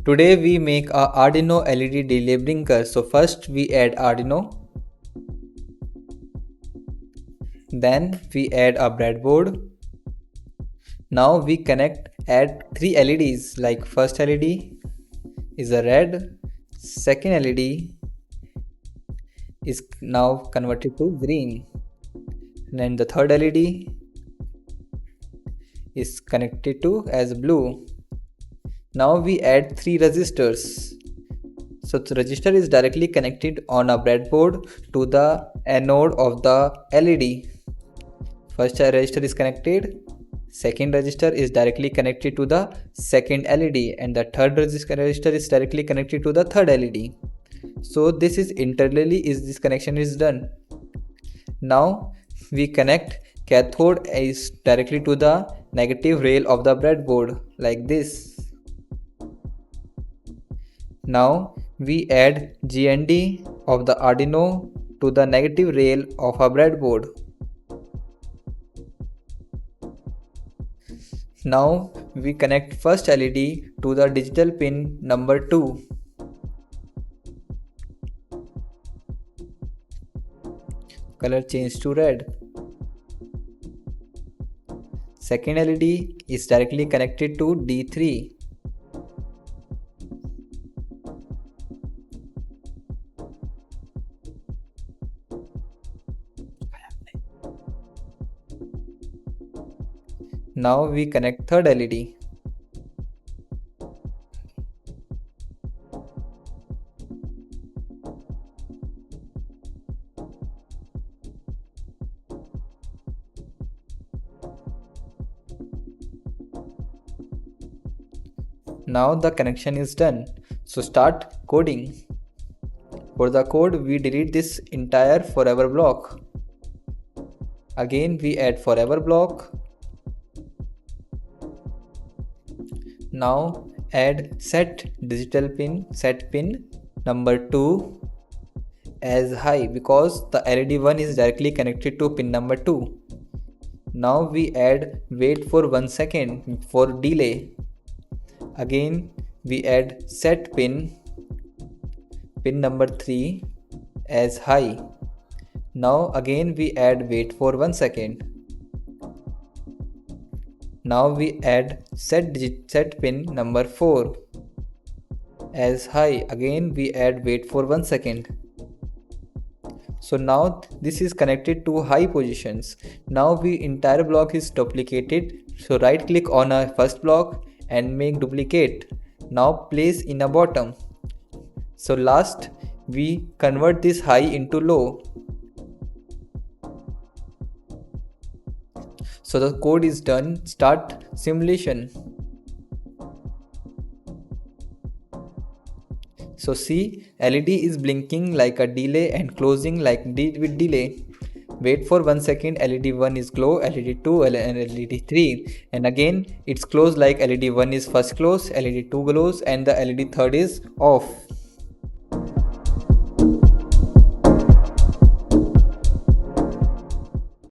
Today we make a Arduino LED delay blinker. So first we add Arduino, then we add a breadboard. Now we add three LEDs, like first LED is a red, second LED is now converted to green, then the third LED is connected to as blue. Now we add three resistors. So the resistor is directly connected on a breadboard to the anode of the LED. First resistor is connected, second resistor is directly connected to the second LED, and the third resistor is directly connected to the third LED. So this connection is done. Now we connect cathode is directly to the negative rail of the breadboard like this. Now we add GND of the Arduino to the negative rail of a breadboard. Now we connect first LED to the digital pin number 2. Color change to red. Second LED is directly connected to D3. Now we connect third LED. Now the connection is done. So start coding. For the code, we delete this entire forever block. Again we add forever block. Now add set pin number 2 as high because the LED 1 is directly connected to pin number 2. Now we add wait for 1 second for delay. Again we add set pin number 3 as high. Now again we add wait for 1 second. Now we add set pin number 4 as high. Again we add wait for 1 second. So now this is connected to high positions. Now entire block is duplicated. So right click on a first block and make duplicate. Now place in a bottom. So last we convert this high into low. So the code is done. Start simulation. So see, LED is blinking like a delay and closing like with delay. Wait for 1 second, LED 1 is glow, LED 2 and LED 3, and again it's closed like LED 1 is first close, LED 2 glows and the LED 3 is off.